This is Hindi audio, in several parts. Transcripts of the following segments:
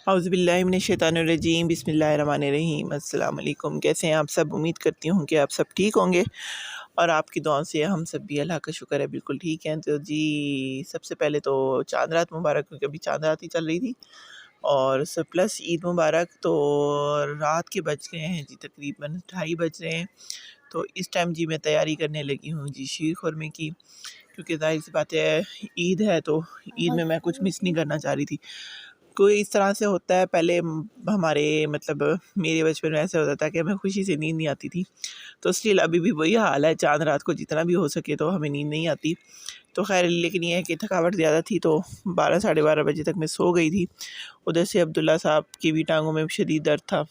औज़ुबिल्लाहि मिनश्शैतानिर्रजीम बिस्मिल्लाहिर्रहमानिर्रहीम। अस्सलाम वालेकुम। कैसे हैं आप सब? उम्मीद करती हूँ कि आप सब ठीक होंगे और आपकी दुआओं से हम सब भी अल्लाह का शुक्र है बिल्कुल ठीक हैं। तो जी सबसे पहले तो चाँद रात मुबारक, क्योंकि अभी चाँद रात ही चल रही थी और सब प्लस ईद मुबारक। तो रात के बज गए हैं जी तकरीबन 2:30 बज रहे हैं। तो इस टाइम जी मैं तैयारी करने लगी हूँ जी शीर खुरमे की, क्योंकि ज़ाहिर सी बात है ईद है, तो ईद में मैं कुछ मिस नहीं करना चाह रही थी। कोई इस तरह से होता है, पहले हमारे मतलब मेरे बचपन में ऐसे होता था कि हमें खुशी से नींद नहीं आती थी, तो स्टिल अभी भी वही हाल है। चाँद रात को जितना भी हो सके तो हमें नींद नहीं आती। तो खैर लेकिन ये है कि थकावट ज़्यादा थी, तो 12 साढ़े 12 बजे तक मैं सो गई थी। उधर से अब्दुल्ला साहब की भी टांगों में शदीद दर्द था,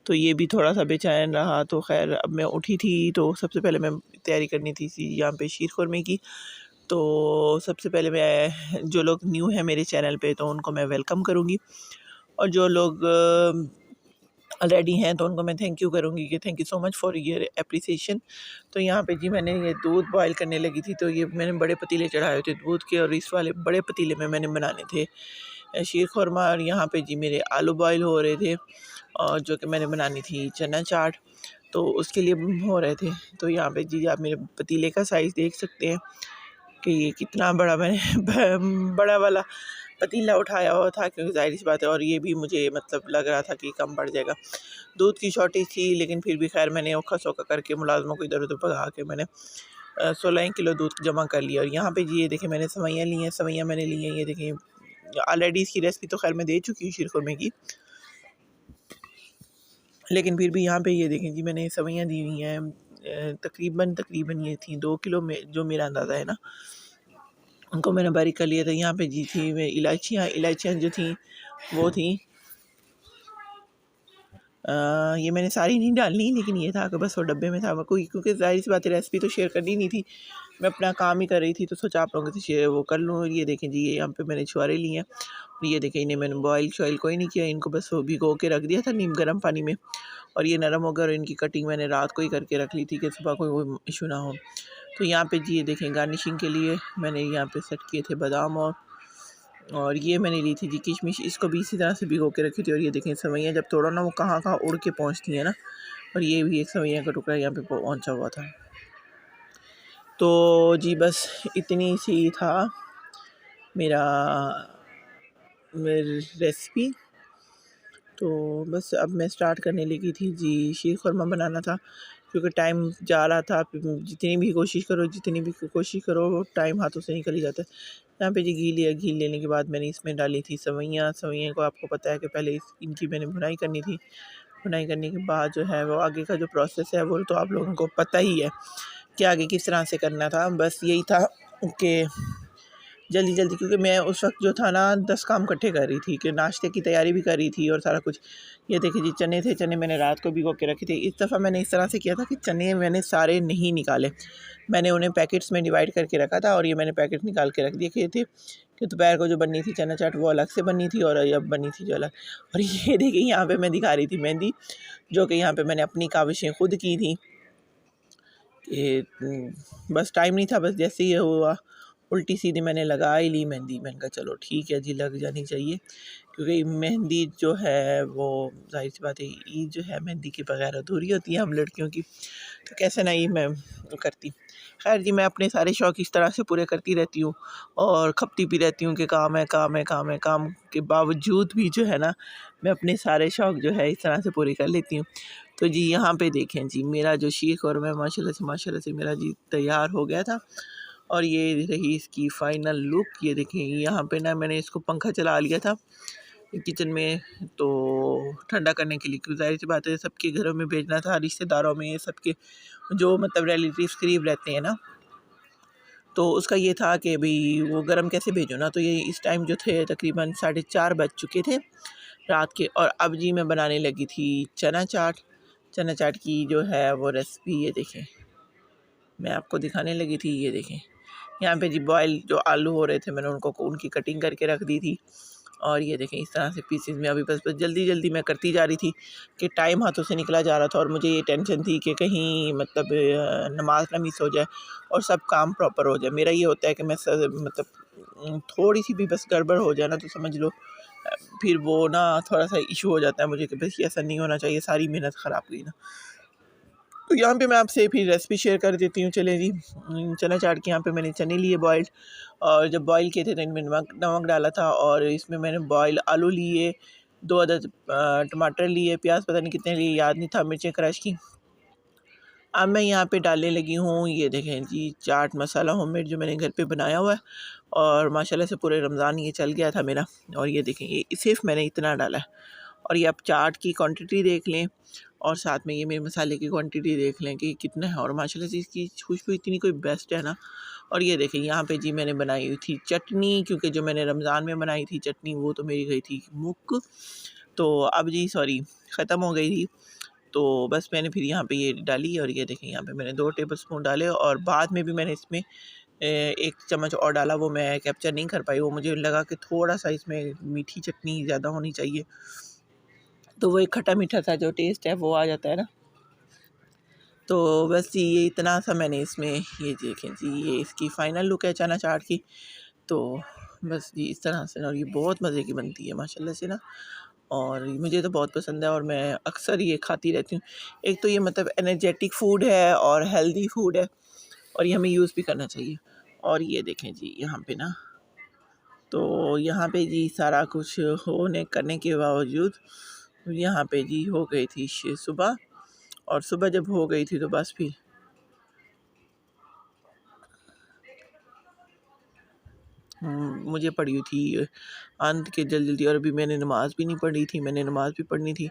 तो ये भी थोड़ा सा बेचैन रहा। तो खैर अब मैं उठी थी, तो सबसे पहले मैं तैयारी करनी थी यहाँ पे शीर खुरमे की। तो सबसे पहले मैं, जो लोग न्यू हैं मेरे चैनल पे, तो उनको मैं वेलकम करूँगी, और जो लोग ऑलरेडी हैं तो उनको मैं थैंक यू करूँगी कि thank you so much for your appreciation. तो यहाँ पे जी मैंने ये दूध बॉयल करने लगी थी, तो ये मैंने बड़े पतीले चढ़ाए थे दूध के, और इस वाले बड़े पतीले में मैंने बनाने थे शीर खुरमा। और यहाँ पे जी मेरे आलू बॉयल हो रहे थे, और जो कि मैंने बनानी थी चना चाट, तो उसके लिए हो रहे थे। तो यहाँ पे जी आप मेरे पतीले का साइज़ देख सकते हैं कि ये कितना बड़ा मैंने बड़ा वाला पतीला उठाया हुआ था, क्योंकि ज़ाहिर सी बात है, और ये भी मुझे मतलब लग रहा था कि कम पड़ जाएगा। दूध की शॉर्टेज थी, लेकिन फिर भी खैर मैंने औखा सौखा करके मुलाजमों को इधर उधर भगा के मैंने 16 किलो दूध जमा कर लिया। और यहाँ पे जी ये देखें मैंने सेवइयाँ ली हैं, सेवइयाँ मैंने ली हैं, ये देखें ऑलरेडी इसकी रेसिपी तो खैर मैं दे चुकी हूँ शीर खुरमे की, लेकिन फिर भी यहाँ पे ये देखें जी मैंने सेवइयाँ दी हुई हैं। तकरीबन ये थी 2 किलो में, जो मेरा अंदाज़ा है ना, उनको मैंने बारीक कर लिया था। यहाँ पे जी थी इलायचियाँ जो थी वो थी ये मैंने सारी नहीं डालनी, लेकिन ये था कि बस वो डब्बे में था कोई, क्योंकि ज़ाहिर सी बात है रेसिपी तो शेयर करनी नहीं थी, मैं अपना काम ही कर रही थी, तो सोचा आप लोगों से शेयर वो कर लूँ। और ये देखें जी ये यहाँ पे मैंने छुहारे लिए हैं, और ये देखें इन्हें मैंने बॉयल शॉयल कोई नहीं किया, इनको बस वो भिगो के रख दिया था नीम गर्म पानी में, और ये नरम हो गए। और इनकी कटिंग मैंने रात को ही करके रख ली थी कि सुबह कोई वो इशू ना हो। तो यहाँ पे जी ये देखें गार्निशिंग के लिए मैंने यहाँ पे सेट किए थे बादाम, और ये मैंने ली थी जी किशमिश, इसको भी इसी तरह से भिगो के रखी थी। और ये देखें सेवइयाँ जब तोड़ो ना वो कहाँ कहाँ उड़ के पहुँचती हैं ना, और ये भी एक सेवइयाँ का टुकड़ा यहाँ पे पहुँचा हुआ था। तो जी बस इतनी सी था मेरा रेसिपी। तो बस अब मैं स्टार्ट करने लगी थी जी, शीर खुरमा बनाना था, क्योंकि टाइम जा रहा था। जितनी भी कोशिश करो टाइम हाथों से निकल ही जाता है। यहाँ पे जी घी लिया, घी लेने के बाद मैंने इसमें डाली थी सेवइयाँ। सेवइयाँ को आपको पता है कि पहले इनकी मैंने भुनाई करनी थी, भुनाई करने के बाद जो है वो आगे का जो प्रोसेस है वो तो आप लोगों को पता ही है कि आगे किस तरह से करना था। बस यही था कि जल्दी क्योंकि मैं उस वक्त जो था ना 10 काम इकट्ठे कर रही थी, कि नाश्ते की तैयारी भी कर रही थी और सारा कुछ। ये देखिए जी चने थे, चने मैंने रात को भिगो के रखे थे। इस दफ़ा मैंने इस तरह से किया था कि चने मैंने सारे नहीं निकाले, मैंने उन्हें पैकेट्स में डिवाइड करके रखा था, और ये मैंने पैकेट निकाल के रख दिए थे कि दोपहर को जो बननी थी चना चाट वो अलग से बननी थी, और अब बनी थी जो अलग। और ये देखिए यहाँ पे मैं दिखा रही थी मेहंदी, जो कि यहाँ पे मैंने अपनी काविशें खुद की थी कि बस टाइम नहीं था, बस जैसे ही हुआ उल्टी सीधी मैंने लगा ही ली मेहंदी। मैंने कहा चलो ठीक है जी लग जानी चाहिए, क्योंकि मेहंदी जो है वो ज़ाहिर सी बात है ईद जो है मेहंदी के बगैर अधूरी होती है हम लड़कियों की, तो कैसे नहीं मैं करती। खैर जी मैं अपने सारे शौक़ इस तरह से पूरे करती रहती हूँ, और खपती भी रहती हूँ कि काम है काम है काम है, काम के बावजूद भी जो है ना मैं अपने सारे शौक़ जो है इस तरह से पूरे कर लेती हूँ। तो जी यहाँ पे देखें जी मेरा जो शीर खुरमा है माशाल्लाह से मेरा जी तैयार हो गया था, और ये रही इसकी फ़ाइनल लुक। ये देखें यहाँ पे ना मैंने इसको पंखा चला लिया था किचन में, तो ठंडा करने के लिए, क्योंकि ज़ाहिर सी बात है सबके घरों में भेजना था, रिश्तेदारों में सबके जो मतलब रिलेटिव्स करीब रहते हैं ना, तो उसका ये था कि भाई वो गर्म कैसे भेजो ना। तो ये इस टाइम जो थे तकरीबन 4:30 बज चुके थे रात के, और अब जी मैं बनाने लगी थी चना चाट। चना चाट की जो है वो रेसिपी ये देखें मैं आपको दिखाने लगी थी। ये देखें यहाँ पे जी बॉयल जो आलू हो रहे थे मैंने उनकी कटिंग करके रख दी थी, और ये देखें इस तरह से पीसेस में अभी बस जल्दी मैं करती जा रही थी कि टाइम हाथों से निकला जा रहा था, और मुझे ये टेंशन थी कि कहीं मतलब नमाज ना मिस हो जाए और सब काम प्रॉपर हो जाए। मेरा ये होता है कि मैं मतलब थोड़ी सी भी बस गड़बड़ हो जाए ना तो समझ लो फिर वो ना थोड़ा सा इशू हो जाता है मुझे कि बस ऐसा नहीं होना चाहिए, सारी मेहनत ख़राब गई ना। तो यहाँ पे मैं आपसे फिर रेसिपी शेयर कर देती हूँ। चलें जी, चना चाट के यहाँ पे मैंने चने लिए बॉइल्ड, और जब बॉईल किए थे तो इनमें नमक नमक डाला था, और इसमें मैंने बॉयल आलू लिए, 2 अदद टमाटर लिए, प्याज पता नहीं कितने लिए याद नहीं था, मिर्चें क्रश की। अब मैं यहाँ पे डालने लगी हूँ, ये देखें जी, चाट मसाला होममेड जो मैंने घर पे बनाया हुआ है, और माशाल्लाह से पूरे रमज़ान ये चल गया था मेरा। और ये देखें, ये सिर्फ मैंने इतना डाला है। और ये आप चाट की क्वांटिटी देख लें, और साथ में ये मेरे मसाले की क्वांटिटी देख लें कि कितना है, और माशाल्लाह से इसकी खुशबू इतनी कोई बेस्ट है ना। और ये देखें यहाँ पे जी मैंने बनाई हुई थी चटनी, क्योंकि जो मैंने रमज़ान में बनाई थी चटनी वो तो मेरी गई थी मुक, तो अब जी सॉरी ख़त्म हो गई थी। तो बस मैंने फिर यहाँ पे ये डाली, और ये देखें यहाँ पे मैंने 2 टेबलस्पून डाले, और बाद में भी मैंने इसमें 1 चम्मच और डाला, वो मैं कैप्चर नहीं कर पाई, वो मुझे लगा कि थोड़ा सा इसमें मीठी चटनी ज़्यादा होनी चाहिए, तो वो एक खट्टा मीठा सा जो टेस्ट है वो आ जाता है ना। तो बस जी ये इतना सा मैंने इसमें, ये देखें जी ये इसकी फ़ाइनल लुक है चना चाट की। तो बस जी इस तरह से ना, और ये बहुत मज़े की बनती है माशाल्लाह से ना, और मुझे तो बहुत पसंद है, और मैं अक्सर ये खाती रहती हूँ। एक तो ये मतलब एनर्जेटिक फ़ूड है और हेल्दी फ़ूड है, और ये हमें यूज़ भी करना चाहिए। और ये देखें जी यहाँ पे ना, तो यहाँ पे जी सारा कुछ होने करने के बावजूद यहाँ पे जी हो गई थी सुबह, और सुबह जब हो गई थी तो बस फिर मुझे पड़ी हुई थी अंत के जल्दी, और अभी मैंने नमाज़ भी नहीं पढ़ी थी, मैंने नमाज़ भी पढ़नी थी।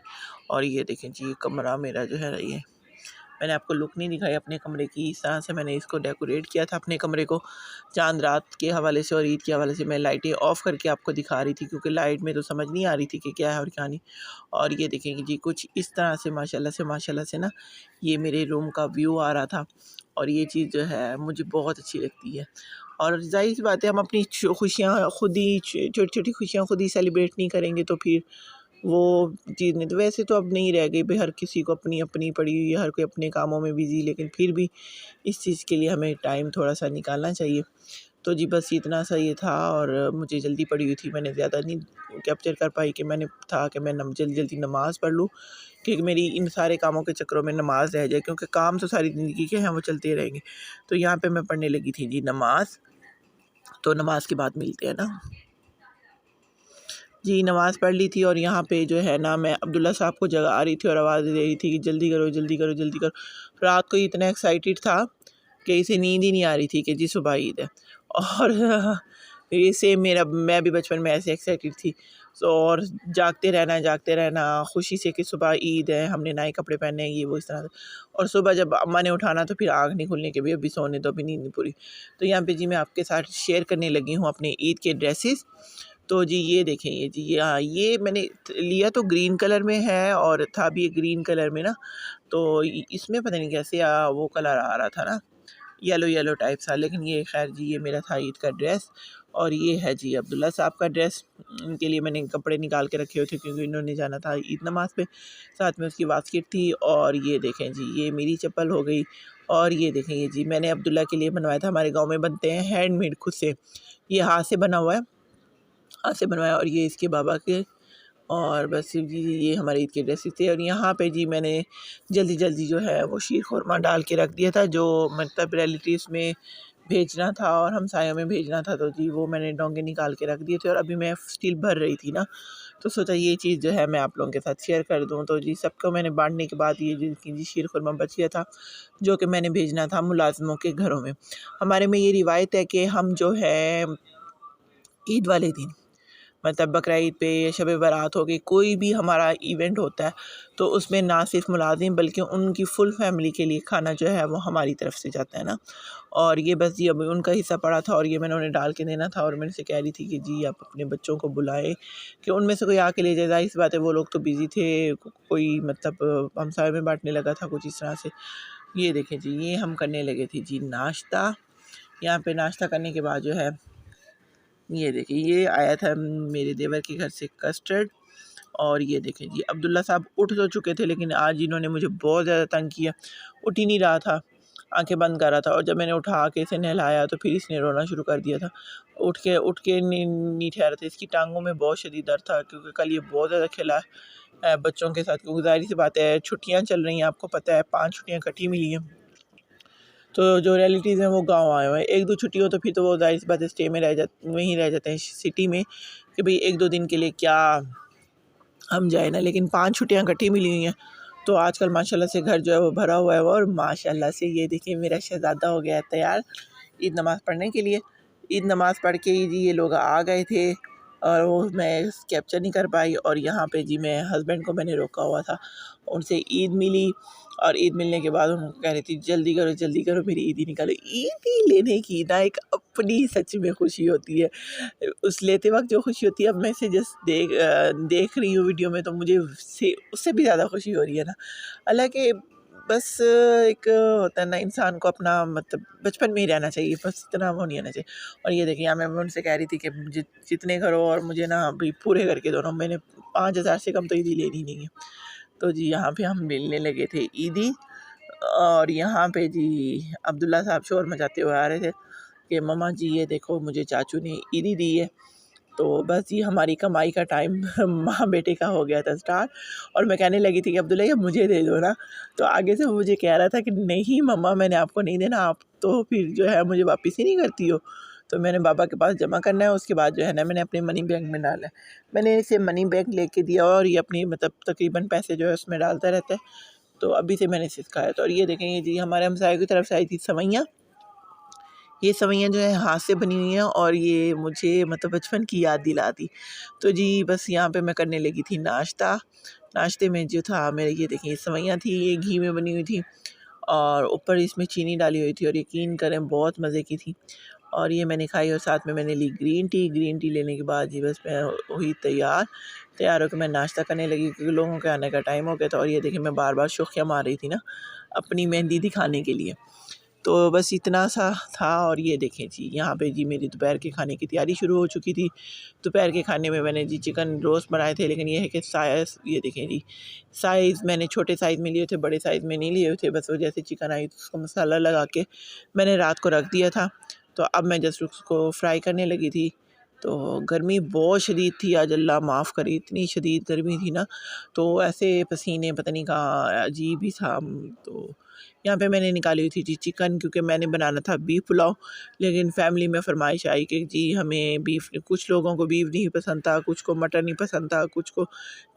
और ये देखें जी, ये कमरा मेरा जो है ना, ये मैंने आपको लुक नहीं दिखाई अपने कमरे की, इस तरह से मैंने इसको डेकोरेट किया था अपने कमरे को, चांद रात के हवाले से और ईद के हवाले से। मैं लाइटें ऑफ़ करके आपको दिखा रही थी, क्योंकि लाइट में तो समझ नहीं आ रही थी कि क्या है और क्या नहीं। और ये देखें जी, कुछ इस तरह से माशाल्लाह से ना, ये मेरे रूम का व्यू आ रहा था, और ये चीज़ जो है मुझे बहुत अच्छी लगती है। और ज़ाहिर-सी बात है, हम अपनी खुशियाँ खुद ही, छोटी-छोटी खुशियाँ खुद ही सेलिब्रेट नहीं करेंगे तो फिर वो चीज़ नहीं। तो वैसे तो अब नहीं रह गई भाई, हर किसी को अपनी-अपनी पड़ी हुई है, हर कोई अपने कामों में बिज़ी, लेकिन फिर भी इस चीज़ के लिए हमें टाइम थोड़ा-सा निकालना चाहिए। तो जी बस इतना सा ये था, और मुझे जल्दी पड़ी हुई थी, मैंने ज़्यादा नहीं कैप्चर कर पाई, कि मैंने था कि मैं जल्दी-जल्दी नमाज़ पढ़ लूँ, कि मेरी इन सारे कामों के चक्करों में नमाज़ रह जाए, क्योंकि काम तो सारी ज़िंदगी के हैं, वो चलते रहेंगे। तो यहाँ पे मैं पढ़ने लगी थी जी नमाज़, तो नमाज़ के बाद मिलते हैं ना। जी नमाज़ पढ़ ली थी, और यहाँ पे जो है ना, मैं अब्दुल्ला साहब को जगा रही थी और आवाज़ दे रही थी कि जल्दी करो जल्दी करो जल्दी करो। रात को इतना एक्साइटेड था कि इसे नींद ही नहीं आ रही थी कि जी सुबह ईद है। और ये सेम मेरा, मैं भी बचपन में ऐसे एक्साइटेड थी। सो और जागते रहना खुशी से कि सुबह ईद है, हमने नए कपड़े पहने हैं, ये वो इस तरह से। और सुबह जब अम्मा ने उठाना तो फिर आँख नहीं खुलने के, भी अभी सोने दो, अभी नींद नहीं पूरी। तो यहाँ पे जी मैं आपके साथ शेयर करने लगी हूँ अपने ईद के ड्रेसेस। तो जी ये देखें, ये जी ये मैंने लिया तो ग्रीन कलर में है, और था भी ग्रीन कलर में ना, तो इसमें पता नहीं कैसे वो कलर आ रहा था ना, येलो येलो टाइप सा, लेकिन ये खैर जी ये मेरा था ईद का ड्रेस। और ये है जी अब्दुल्ला साहब का ड्रेस, इनके लिए मैंने कपड़े निकाल के रखे हुए थे, क्योंकि इन्होंने जाना था ईद नमाज़ पे, साथ में उसकी बास्केट थी। और ये देखें जी, ये मेरी चप्पल हो गई। और ये देखें, ये जी मैंने अब्दुल्ला के लिए बनवाया था, हमारे गाँव में बनते हैं हैंडमेड खुद से, ये हाथ से बना हुआ है, हाथ से बनवाया। और ये इसके बाबा के, और बस जी ये हमारे ईद के ड्रेसेस थे। और यहाँ पे जी मैंने जल्दी जल्दी जो है वो शीर खुरमा डाल के रख दिया था, जो मतलब रिलेटिव्स में भेजना था और हमसायों में भेजना था, तो जी वो मैंने डोंगे निकाल के रख दिए थे। और अभी मैं स्टील भर रही थी ना, तो सोचा ये चीज़ जो है मैं आप लोगों के साथ शेयर कर दूँ। तो जी सबको मैंने बांटने के बाद ये जी शीर खुरमा बच गया था, जो कि मैंने भेजना था मुलाजमों के घरों में। हमारे में ये रिवायत है कि हम जो है ईद वाले दिन, मतलब बकरा ईद पे या शब बारात हो गई, कोई भी हमारा इवेंट होता है, तो उसमें ना सिर्फ मुलाजिम बल्कि उनकी फ़ुल फैमिली के लिए खाना जो है वो हमारी तरफ से जाता है ना। और ये बस जी अभी उनका हिस्सा पड़ा था, और ये मैंने उन्हें डाल के देना था, और मैं उनसे कह रही थी कि जी आप अपने बच्चों को बुलाएं कि उनमें से कोई आके ले जाए। ज़ाहिर सी बात है वो लोग तो बिज़ी थे, कोई मतलब हमसाये में बांटने लगा था कुछ इस तरह से। ये देखें जी, ये हम करने लगे थे जी नाश्ता। यहाँ पे नाश्ता करने के बाद जो है, ये देखिए ये आया था मेरे देवर के घर से कस्टर्ड। और ये देखें जी अब्दुल्ला साहब उठ तो चुके थे, लेकिन आज इन्होंने मुझे बहुत ज़्यादा तंग किया, उठ ही नहीं रहा था। आंखें बंद कर रहा था और जब मैंने उठा के इसे नहलाया तो फिर इसने रोना शुरू कर दिया था। उठ के नहीं ठहरा था। इसकी टांगों में बहुत शदीद दर्द था क्योंकि कल ये बहुत ज़्यादा खेला है बच्चों के साथ, क्योंकि ज़ाहिर सी बात है छुट्टियाँ चल रही हैं, आपको पता है 5 छुट्टियाँ इकट्ठी मिली हैं। तो जो रियलिटीज़ हैं वो गाँव आए हुए हैं। 1-2 छुट्टी हो तो फिर तो वो ज़ाहिर सी बात है स्टे में वहीं रह जाते हैं सिटी में, कि भाई 1-2 दिन के लिए क्या हम जाए ना, लेकिन 5 छुट्टियाँ इकट्ठी मिली हुई हैं। तो आजकल माशाल्लाह से घर जो है वो भरा हुआ है और माशाल्लाह से ये देखिए मेरा शहज़ादा हो गया है तैयार ईद नमाज़ पढ़ने के लिए। ईद नमाज़ पढ़ के ही जी ये लोग आ गए थे और वो मैं कैप्चर नहीं कर पाई। और यहाँ पे जी मैं हस्बैंड को मैंने रोका हुआ था, उनसे ईद मिली और ईद मिलने के बाद उनको कह रही थी जल्दी करो मेरी ईदी निकालो। ईदी लेने की ना एक अपनी सच में खुशी होती है। उस लेते वक्त जो खुशी होती है, अब मैं इसे जस्ट देख रही हूँ वीडियो में तो मुझे उससे भी ज़्यादा खुशी हो रही है ना। हालांकि बस एक होता है ना इंसान को अपना मतलब बचपन में ही रहना चाहिए, बस इतना वो नहीं होना चाहिए। और ये देखिए यहाँ मैं उनसे कह रही थी कि जितने करो और मुझे ना अभी पूरे करके दो ना, मैंने 5,000 से कम तो ईदी लेनी नहीं है। तो जी यहाँ पे हम मिलने लगे थे ईदी और यहाँ पे जी अब्दुल्ला साहब शोर मचाते हुए आ रहे थे कि मम्मा जी ये देखो मुझे चाचू ने ईदी दी है। तो बस ये हमारी कमाई का टाइम माँ बेटे का हो गया था स्टार्ट। और मैं कहने लगी थी कि अब्दुल्ला ये मुझे दे दो ना, तो आगे से वो मुझे कह रहा था कि नहीं मम्मा मैंने आपको नहीं देना, आप तो फिर जो है मुझे वापस ही नहीं करती हो। तो मैंने बाबा के पास जमा करना है, उसके बाद जो है ना मैंने अपने मनी बैंक में डाला है। मैंने इसे मनी बैंक लेके दिया और ये अपनी मतलब तकरीबन पैसे जो है उसमें डालता रहता है। तो अभी से मैंने इसे सिखाया था। और ये देखें ये जी हमारे हमसाये की तरफ से आई थी सवैयाँ। ये सवैयाँ जो है हाथ से बनी हुई हैं और ये मुझे मतलब बचपन की याद दिलाती। तो जी बस यहाँ पे मैं करने लगी थी नाश्ता। नाश्ते में जो था मेरे ये देखिए सवैयाँ थी, ये घी में बनी हुई थी और ऊपर इसमें चीनी डाली हुई थी और यकीन करें बहुत मज़े की थी। और ये मैंने खाई और साथ में मैंने ली ग्रीन टी लेने के बाद जी बस मैं हुई तैयार होकर मैं नाश्ता करने लगी क्योंकि लोगों के आने का टाइम हो गया था। और ये देखिए मैं बार-बार शुखियाँ मार रही थी ना अपनी मेहंदी दिखाने के लिए। तो बस इतना सा था। और ये देखें जी यहाँ पे जी मेरी दोपहर के खाने की तैयारी शुरू हो चुकी थी। दोपहर के खाने में मैंने जी चिकन रोस्ट बनाए थे, लेकिन ये है कि साइज़ ये देखें जी साइज़ मैंने छोटे साइज़ में लिए थे, बड़े साइज़ में नहीं लिए थे। बस वो जैसे चिकन आई तो उसको मसाला लगा के मैंने रात को रख दिया था। तो अब मैं जस्ट उसको फ्राई करने लगी थी। तो गर्मी बहुत शदीद थी आज, अल्लाह माफ़ करे इतनी शदीद गर्मी थी ना, तो ऐसे पसीने पता नहीं कहाँ अजीब ही था। तो यहाँ पे मैंने निकाली हुई थी जी चिकन, क्योंकि मैंने बनाना था बीफ पुलाव, लेकिन फैमिली में फरमाइश आई कि जी हमें बीफ, कुछ लोगों को बीफ नहीं पसंद था, कुछ को मटन नहीं पसंद था, कुछ को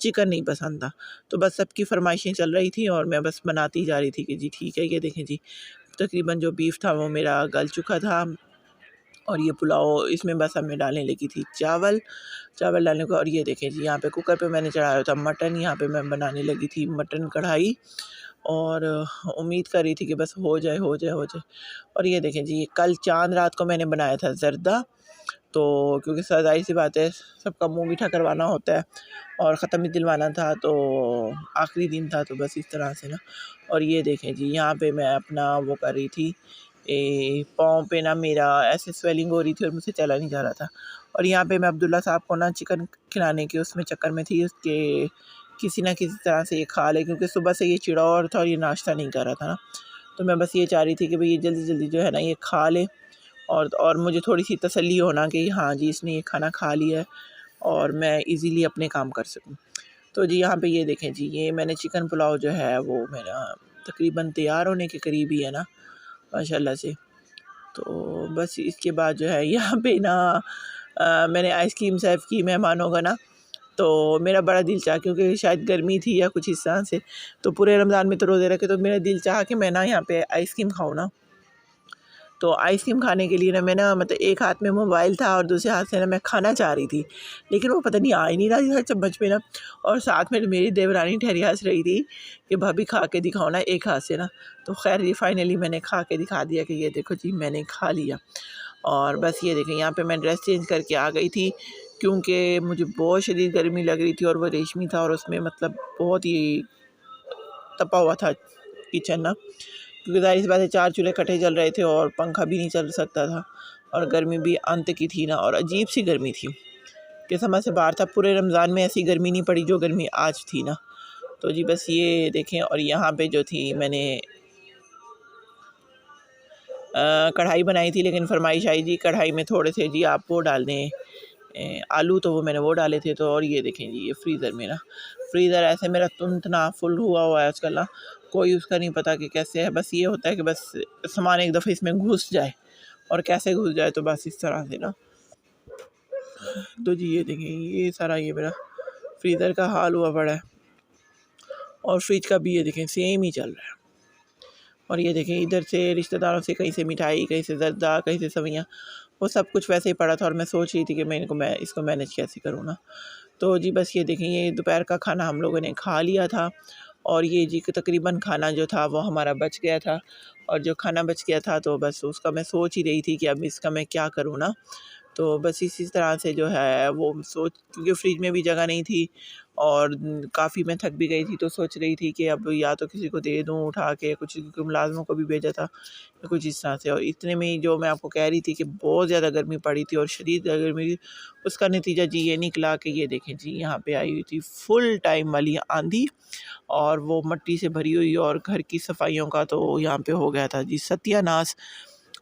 चिकन नहीं पसंद था। तो बस सबकी फरमाइशें चल रही थी और मैं बस बनाती जा रही थी कि जी ठीक है। ये देखें जी तकरीबन जो बीफ था वो मेरा गल चुका था और ये पुलाव इसमें बस हमें डालने लगी थी चावल डालने को। और ये देखें जी यहाँ पे कुकर पे मैंने चढ़ाया था मटन, यहाँ पे मैं बनाने लगी थी मटन कढ़ाई और उम्मीद कर रही थी कि बस हो जाए। और ये देखें जी कल चांद रात को मैंने बनाया था ज़र्दा, तो क्योंकि ज़ाहिर सी बात है सबका मुंह मीठा करवाना होता है और ख़त्म भी दिलवाना था, तो आखिरी दिन था तो बस इस तरह से ना। और ये देखें जी यहाँ पे मैं अपना वो कर रही थी, पाँव पे ना मेरा ऐसे स्वेलिंग हो रही थी और मुझसे चला नहीं जा रहा था। और यहाँ पे मैं अब्दुल्ला साहब को ना चिकन खिलाने के उसमें चक्कर में थी उसके किसी ना किसी तरह से ये खा ले, क्योंकि सुबह से ये चिड़ा और था और ये नाश्ता नहीं कर रहा था ना। तो मैं बस ये चाह रही थी कि भाई ये जल्दी जो है ना ये खा ले और मुझे थोड़ी सी तसल्ली होना कि हाँ जी इसने ये खाना खा लिया है और मैं इजीली अपने काम कर सकूं। तो जी यहाँ पे ये देखें जी ये मैंने चिकन पुलाव जो है वो मेरा तकरीबन तैयार होने के करीब ही है ना माशाल्लाह से। तो बस इसके बाद जो है यहाँ पे ना मैंने आइसक्रीम सर्व की मेहमानों का ना, तो मेरा बड़ा दिल चाहा क्योंकि शायद गर्मी थी या कुछ इस तरह से, तो पूरे रमज़ान में तो रोज़े रखे, तो मेरा दिल चाहा कि मैं ना यहाँ पे आइसक्रीम खाऊँ ना। तो आइसक्रीम खाने के लिए ना मैं ना मतलब एक हाथ में मोबाइल था और दूसरे हाथ से ना मैं खाना चाह रही थी, लेकिन वो पता नहीं आ ही नहीं रहा था चम्मच में ना। और साथ में मेरी देवरानी ठहरी हंस रही थी कि भाभी खा के दिखाओ ना एक हाथ से ना। तो खैर ये फाइनली मैंने खा के दिखा दिया कि ये देखो जी मैंने खा लिया। और बस ये देखें यहाँ पे मैं ड्रेस चेंज करके आ गई थी क्योंकि मुझे बहुत शदीद गर्मी लग रही थी और वो रेशमी था और उसमें मतलब बहुत ही तपा हुआ था किचन ना, क्योंकि ज़ाहिर सी बात है 4 चूल्हे इकट्ठे चल रहे थे और पंखा भी नहीं चल सकता था और गर्मी भी अंत की थी ना, और अजीब सी गर्मी थी कि समझ से बाहर था। पूरे रमज़ान में ऐसी गर्मी नहीं पड़ी जो गर्मी आज थी ना। तो जी बस ये देखें। और यहाँ पे जो थी मैंने कढ़ाई बनाई थी, लेकिन फरमाइश आई जी कढ़ाई में थोड़े से जी आप वो डाल दें आलू, तो वो मैंने वो डाले थे। तो और ये देखें जी, ये फ्रीज़र में ना, फ्रीज़र ऐसे मेरा तुंतना फुल हुआ है आजकल ना, कोई उसका नहीं पता कि कैसे है। बस ये होता है कि बस सामान एक दफ़े इसमें घुस जाए, और कैसे घुस जाए तो बस इस तरह से ना। तो जी ये देखें, ये सारा ये मेरा फ्रीज़र का हाल हुआ पड़ा है, और फ्रिज का भी ये देखें सेम ही चल रहा है। और ये देखें इधर से रिश्तेदारों से कहीं से मिठाई, कहीं से ज़र्दा, कहीं से सवियाँ, वो सब कुछ वैसे ही पड़ा था। और मैं सोच रही थी कि मैं इसको मैनेज कैसे करूँ ना। तो जी बस ये देखें, ये दोपहर का खाना हम लोगों ने खा लिया था, और ये जी तकरीबन खाना जो था वो हमारा बच गया था। और जो खाना बच गया था तो बस उसका मैं सोच ही रही थी कि अब इसका मैं क्या करूँ ना। तो बस इसी तरह से जो है वो सोच, क्योंकि फ्रिज में भी जगह नहीं थी, और काफ़ी मैं थक भी गई थी, तो सोच रही थी कि अब या तो किसी को दे दूँ उठा के कुछ, क्योंकि मुलाज़िमों को भी भेजा था, या कुछ इस तरह से। और इतने में ही जो मैं आपको कह रही थी कि बहुत ज़्यादा गर्मी पड़ी थी और शदीद गर्मी, उसका नतीजा जी ये निकला कि ये देखें जी, यहाँ पे आई हुई थी फुल टाइम वाली आंधी, और वो मिट्टी से भरी हुई, और घर की सफाइयों का तो यहाँ पे हो गया था जी सत्यानाश।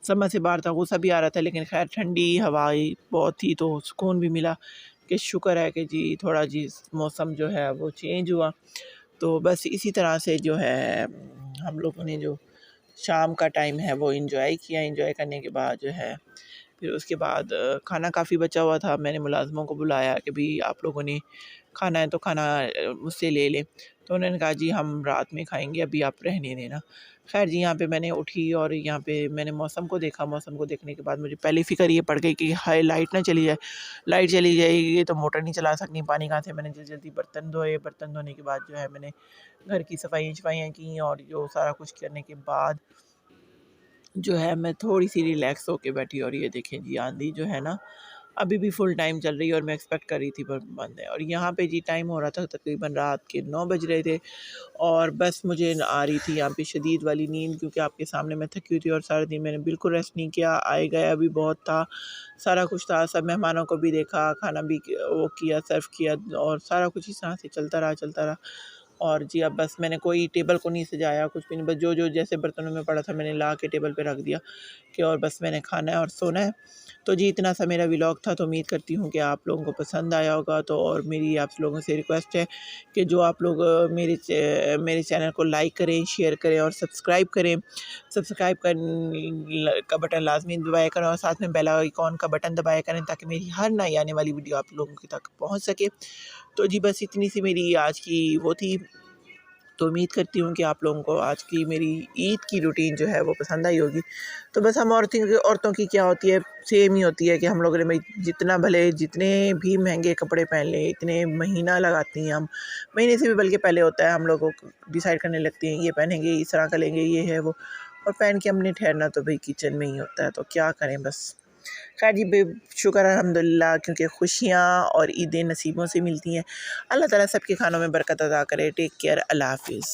समझ से बाहर था, गुस्सा भी आ रहा था, लेकिन खैर ठंडी हवाएं बहुत थी तो सुकून भी मिला कि शुक्र है कि जी थोड़ा जी मौसम जो है वो चेंज हुआ। तो बस इसी तरह से जो है हम लोगों ने जो शाम का टाइम है वो एंजॉय किया। एंजॉय करने के बाद जो है फिर उसके बाद खाना काफ़ी बचा हुआ था। मैंने मुलाज़िमों को बुलाया कि भाई आप लोगों ने खाना है तो खाना मुझसे ले लें। तो उन्होंने कहा जी हम रात में खाएँगे, अभी आप रहने देना। ख़ैर जी यहाँ पे मैंने उठी और यहाँ पे मैंने मौसम को देखा। मौसम को देखने के बाद मुझे पहली फ़िक्र ये पड़ गई कि हाय लाइट ना चली जाए। लाइट चली जाएगी तो मोटर नहीं चला सकनी, पानी कहाँ से। मैंने जल्दी-जल्दी बर्तन धोए। बर्तन धोने के बाद जो है मैंने घर की सफाइयाँ की, और जो सारा कुछ करने के बाद जो है मैं थोड़ी-सी रिलैक्स होके बैठी। और ये देखें जी आंधी जो है ना अभी भी फुल टाइम चल रही है, और मैं एक्सपेक्ट कर रही थी पर बंद है। और यहाँ पे जी टाइम हो रहा था तकरीबन रात के 9 बज रहे थे, और बस मुझे आ रही थी यहाँ पे शदीद वाली नींद, क्योंकि आपके सामने मैं थकी हुई थी और सारा दिन मैंने बिल्कुल रेस्ट नहीं किया। आए गया भी बहुत था, सारा कुछ था, सब मेहमानों को भी देखा, खाना भी वो किया, सर्व किया, और सारा कुछ इस तरह से चलता रहा। और जी अब बस मैंने कोई टेबल को नहीं सजाया, कुछ भी नहीं, बस जो जैसे बर्तनों में पड़ा था मैंने ला के टेबल पे रख दिया कि और बस मैंने खाना है और सोना है। तो जी इतना सा मेरा व्लॉग था। तो उम्मीद करती हूँ कि आप लोगों को पसंद आया होगा। तो और मेरी आप लोगों से रिक्वेस्ट है कि जो आप लोग मेरे चैनल को लाइक करें, शेयर करें और सब्सक्राइब करें। सब्सक्राइब का बटन लाजमी दबाया करें, और साथ में बेल आइकॉन का बटन दबाया करें, ताकि मेरी हर नई आने वाली वीडियो आप लोगों के तक पहुँच सके। तो जी बस इतनी सी मेरी आज की वो थी। तो उम्मीद करती हूँ कि आप लोगों को आज की मेरी ईद की रूटीन जो है वो पसंद आई होगी। तो बस हम औरतों की क्या होती है, सेम ही होती है कि हम लोगों ने भाई जितना भले जितने भी महंगे कपड़े पहन लें, इतने महीना लगाती हैं हम, महीने से भी बल्कि पहले होता है हम लोगों को डिसाइड करने लगती हैं ये पहनेंगे, इस तरह का लेंगे, ये है वो, और पहन के हमने ठहरना तो भाई किचन में ही होता है। तो क्या करें बस। खैर जी शुक्र अल्हम्दुलिल्लाह, क्योंकि खुशियाँ और ईदें नसीबों से मिलती हैं। अल्लाह ताला सबके खानों में बरकत अता करे। टेक केयर, अल्लाह हाफ़िज़।